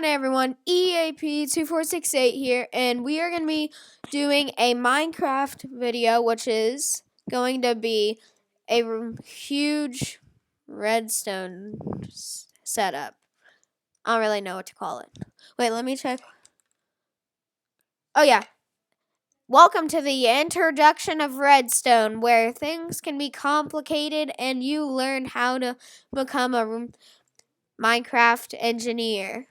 Hey everyone, EAP2468 here, and we are going to be doing a Minecraft video, which is going to be a huge redstone setup. I don't really know what to call it. Wait, let me check. Oh yeah, welcome to the introduction of redstone, where things can be complicated and you learn how to become a Minecraft engineer.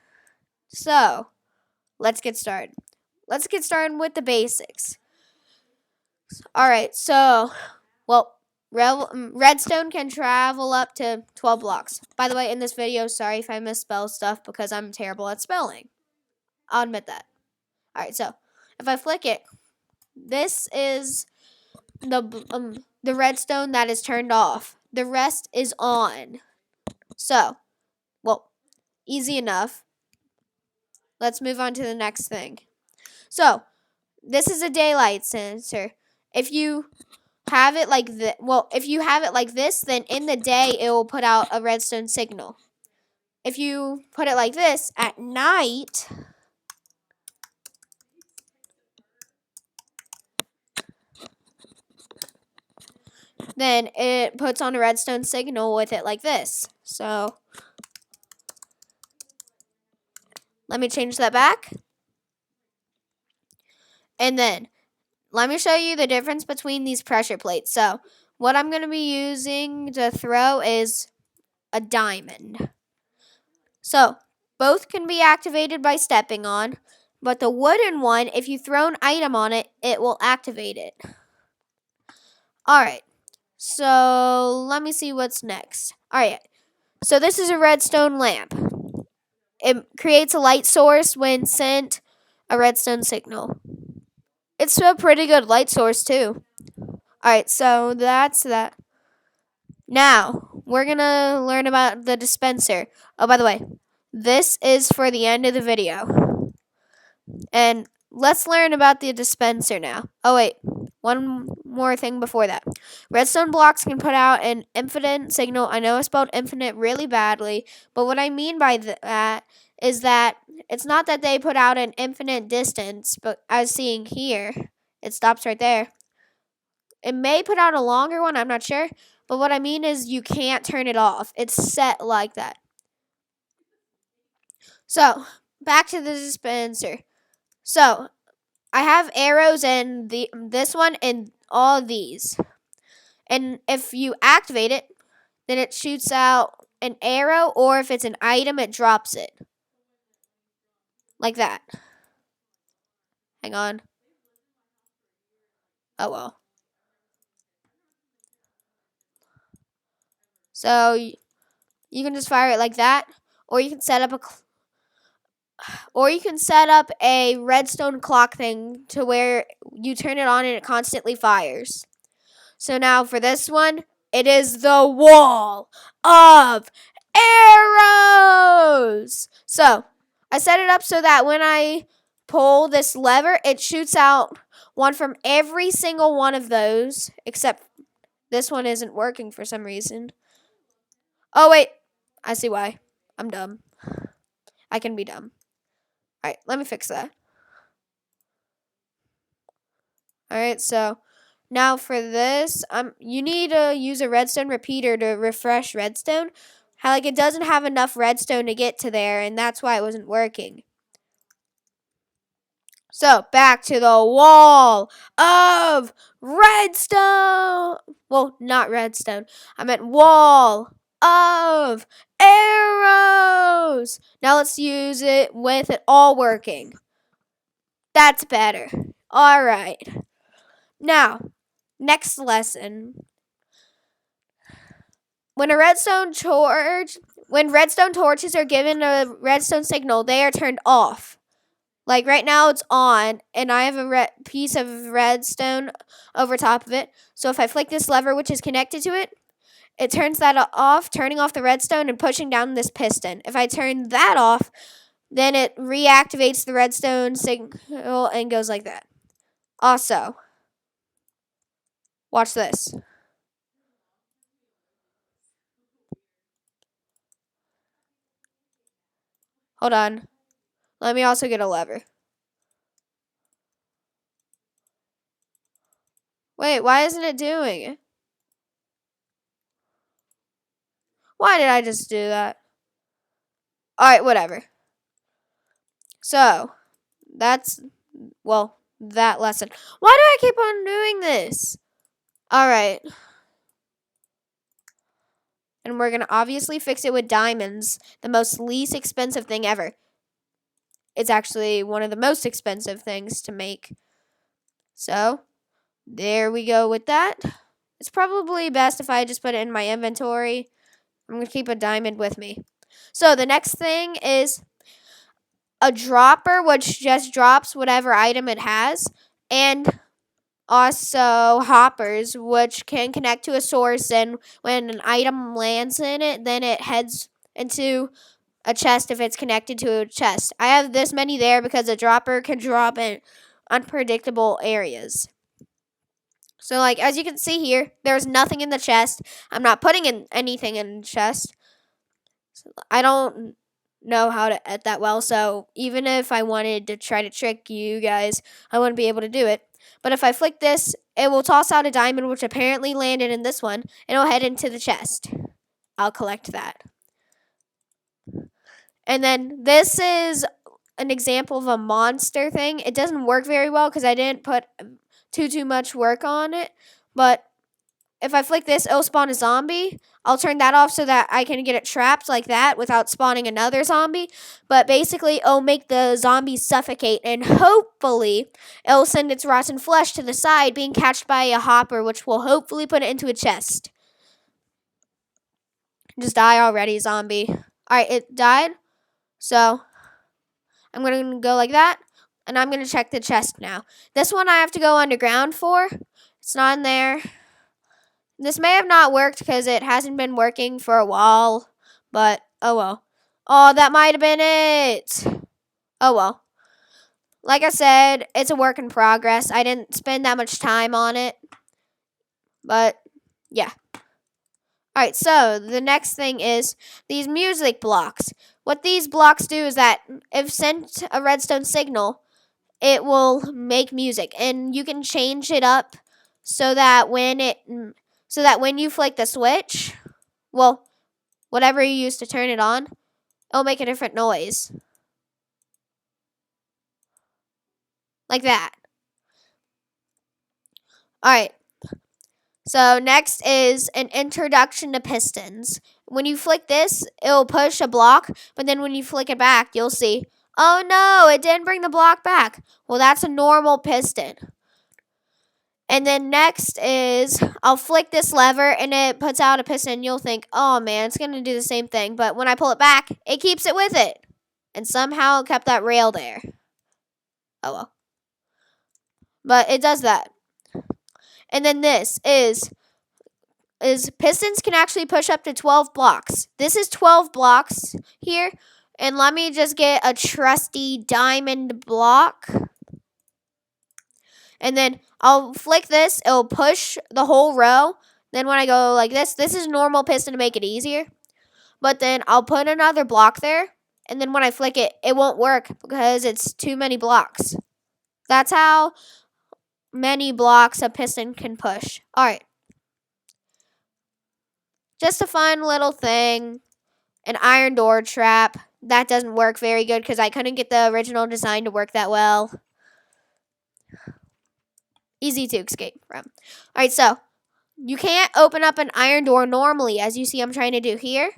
So, let's get started. Let's get started with the basics. Alright, so, redstone can travel up to 12 blocks. By the way, in this video, sorry if I misspell stuff because I'm terrible at spelling. I'll admit that. Alright, so, if I flick it, this is the redstone that is turned off. The rest is on. So, easy enough. Let's move on to the next thing. So, this is a daylight sensor. If you have it like this, then in the day it will put out a redstone signal. If you put it like this at night, then it puts on a redstone signal with it like this. So, let me change that back. And then, let me show you the difference between these pressure plates. So, what I'm going to be using to throw is a diamond. So, both can be activated by stepping on, but the wooden one, if you throw an item on it, it will activate it. Alright, so let me see what's next. Alright, so this is a redstone lamp. It creates a light source when sent a redstone signal. It's a pretty good light source too. Alright, so that's that. Now, we're going to learn about the dispenser. Oh, by the way, this is for the end of the video. And let's learn about the dispenser now. Oh, wait. One more thing before that. Redstone blocks can put out an infinite signal. I know I spelled infinite really badly, but what I mean by that is that it's not that they put out an infinite distance, but as seeing here, it stops right there. It may put out a longer one, I'm not sure, but what I mean is you can't turn it off. It's set like that. So, back to the dispenser. So, I have arrows in this one and all these. And if you activate it, then it shoots out an arrow, or if it's an item, it drops it. Like that. Hang on. Oh well. So, you can just fire it like that, or you can set up a redstone clock thing to where you turn it on and it constantly fires. So now for this one, it is the wall of arrows. So I set it up so that when I pull this lever, it shoots out one from every single one of those, except this one isn't working for some reason. Oh, wait. I see why. I'm dumb. I can be dumb. Alright, let me fix that. Alright, so now for this, you need to use a redstone repeater to refresh redstone. It doesn't have enough redstone to get to there, and that's why it wasn't working. So, back to the wall of redstone. Well, not redstone. I meant wall of arrows. Now let's use it with it all working. That's better. All right. Now, next lesson. When redstone torches are given a redstone signal, they are turned off. Like right now it's on, and I have a piece of redstone over top of it. So if I flick this lever, which is connected to it, it turns that off, turning off the redstone and pushing down this piston. If I turn that off, then it reactivates the redstone signal and goes like that. Also, watch this. Hold on. Let me also get a lever. Wait, why isn't it doing it? Why did I just do that? Alright, whatever. So, that's, well, that lesson. Why do I keep on doing this? Alright. And we're going to obviously fix it with diamonds, the most least expensive thing ever. It's actually one of the most expensive things to make. So, there we go with that. It's probably best if I just put it in my inventory. I'm going to keep a diamond with me. So, the next thing is a dropper, which just drops whatever item it has, and also hoppers, which can connect to a source, and when an item lands in it, then it heads into a chest if it's connected to a chest. I have this many there because a dropper can drop in unpredictable areas. So, like, as you can see here, there's nothing in the chest. I'm not putting in anything in the chest. I don't know how to edit that well, so even if I wanted to try to trick you guys, I wouldn't be able to do it. But if I flick this, it will toss out a diamond, which apparently landed in this one, and it'll head into the chest. I'll collect that. And then this is an example of a monster thing. It doesn't work very well because I didn't put too much work on it, but if I flick this, it'll spawn a zombie. I'll turn that off so that I can get it trapped like that without spawning another zombie. But basically, it'll make the zombie suffocate, and hopefully, it'll send its rotten flesh to the side, being catched by a hopper, which will hopefully put it into a chest. Just die already, zombie. Alright, it died. So, I'm going to go like that, and I'm going to check the chest now. This one I have to go underground for. It's not in there. This may have not worked because it hasn't been working for a while, but oh well. Oh, that might have been it. Oh well. Like I said, it's a work in progress. I didn't spend that much time on it, but yeah. Alright, so the next thing is these music blocks. What these blocks do is that if sent a redstone signal, it will make music, and you can change it up so that when you flick the switch, well, whatever you use to turn it on, it'll make a different noise. Like that. Alright. So next is an introduction to pistons. When you flick this, it'll push a block, but then when you flick it back, you'll see, oh no, it didn't bring the block back. Well, that's a normal piston. And then next is I'll flick this lever and it puts out a piston. You'll think, oh man, it's going to do the same thing. But when I pull it back, it keeps it with it. And somehow it kept that rail there. Oh well. But it does that. And then this is pistons can actually push up to 12 blocks. This is 12 blocks here. And let me just get a trusty diamond block. And then I'll flick this. It'll push the whole row. Then when I go like this is normal piston to make it easier. But then I'll put another block there. And then when I flick it, it won't work because it's too many blocks. That's how many blocks a piston can push. Alright. Just a fun little thing. An iron door trap. That doesn't work very good because I couldn't get the original design to work that well. Easy to escape from. Alright, so you can't open up an iron door normally, as you see I'm trying to do here.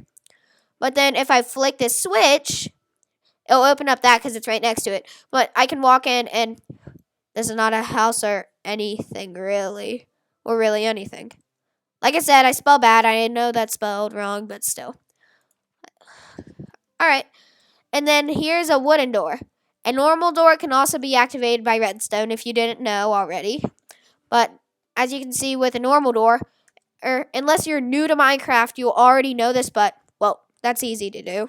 But then if I flick this switch, it'll open up that because it's right next to it. But I can walk in and this is not a house or anything really. Or really anything. Like I said, I spell bad. I know that's spelled wrong, but still. Alright. And then here's a wooden door. A normal door can also be activated by redstone if you didn't know already. But as you can see with a normal door, unless you're new to Minecraft, you'll already know this, but, well, that's easy to do.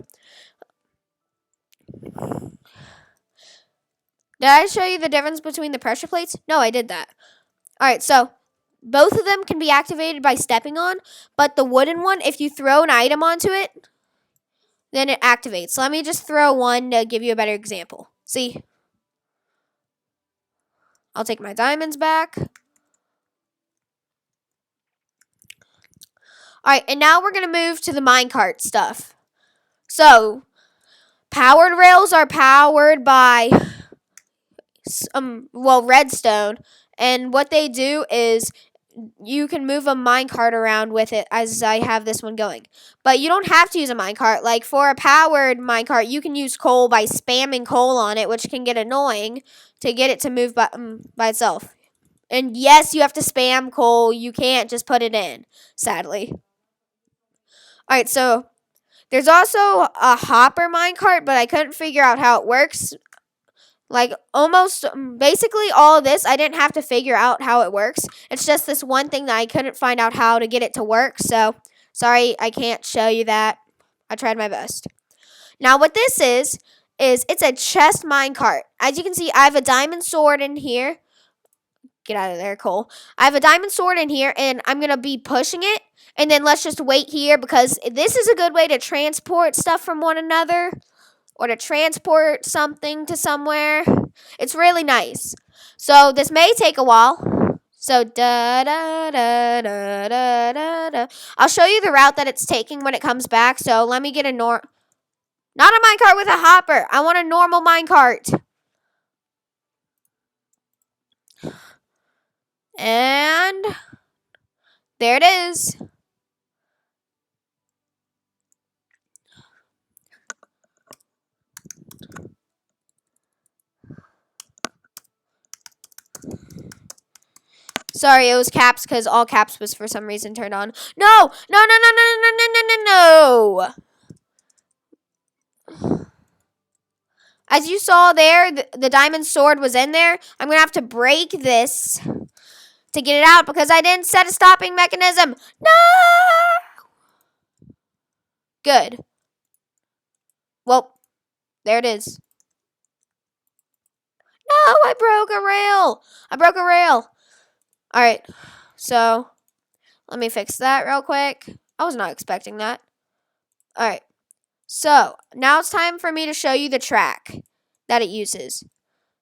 Did I show you the difference between the pressure plates? No, I did that. Alright, so both of them can be activated by stepping on, but the wooden one, if you throw an item onto it, then it activates. Let me just throw one to give you a better example. See? I'll take my diamonds back. Alright, and now we're going to move to the minecart stuff. So, powered rails are powered by redstone, and what they do is you can move a minecart around with it, as I have this one going. But you don't have to use a minecart. Like for a powered minecart, you can use coal by spamming coal on it, which can get annoying to get it to move by itself. And yes, you have to spam coal. You can't just put it in, sadly. Alright, so there's also a hopper minecart, but I couldn't figure out how it works. Like almost basically all of this, I didn't have to figure out how it works. It's just this one thing that I couldn't find out how to get it to work. So sorry, I can't show you that. I tried my best. Now what this is it's a chest minecart. As you can see, I have a diamond sword in here. Get out of there, Cole. I have a diamond sword in here, and I'm going to be pushing it. And then let's just wait here, because this is a good way to transport stuff from one another, or to transport something to somewhere. It's really nice. So this may take a while. So da da da da da da da. I'll show you the route that it's taking when it comes back. So let me get not a minecart with a hopper. I want a normal minecart. And there it is. Sorry, it was caps because all caps was for some reason turned on. No! No, no, no, no, no, no, no, no, no! As you saw there, the diamond sword was in there. I'm going to have to break this to get it out because I didn't set a stopping mechanism. No! Good. Well, there it is. No, I broke a rail. I broke a rail. All right, so let me fix that real quick. I was not expecting that. All right, so now it's time for me to show you the track that it uses.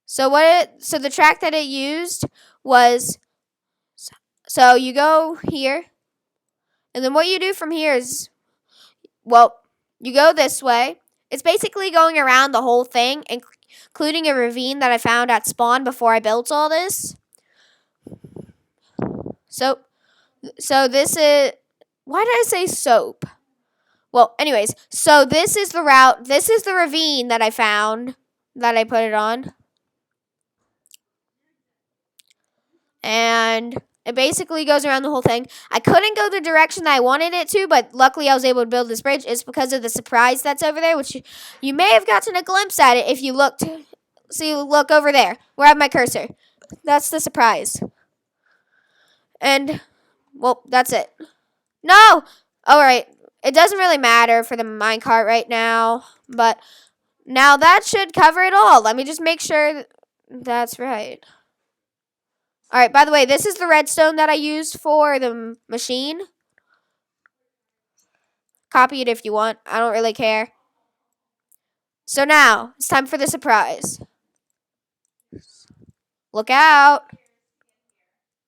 So the track that it used was, so you go here, and then what you do from here is, well, you go this way. It's basically going around the whole thing, including a ravine that I found at spawn before I built all this. So this is, why did I say soap? Well, anyways, so this is the route. This is the ravine that I found that I put it on. And it basically goes around the whole thing. I couldn't go the direction that I wanted it to, but luckily I was able to build this bridge. It's because of the surprise that's over there, which you may have gotten a glimpse at it if you looked. See, look over there. Where I have my cursor. That's the surprise. And, well, that's it. No! Alright. It doesn't really matter for the minecart right now, but now that should cover it all. Let me just make sure that's right. Alright, by the way, this is the redstone that I used for the machine. Copy it if you want. I don't really care. So now, it's time for the surprise. Look out.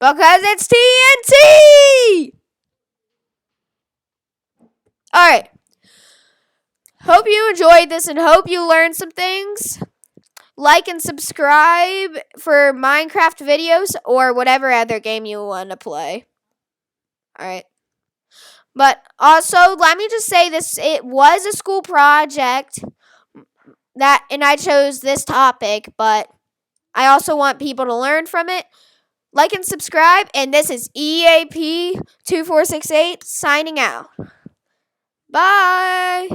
Because it's TNT! Alright. Hope you enjoyed this and hope you learned some things. Like and subscribe for Minecraft videos or whatever other game you want to play. Alright. But also, let me just say this. It was a school project and I chose this topic, but I also want people to learn from it. Like and subscribe, and this is EAP2468 signing out. Bye.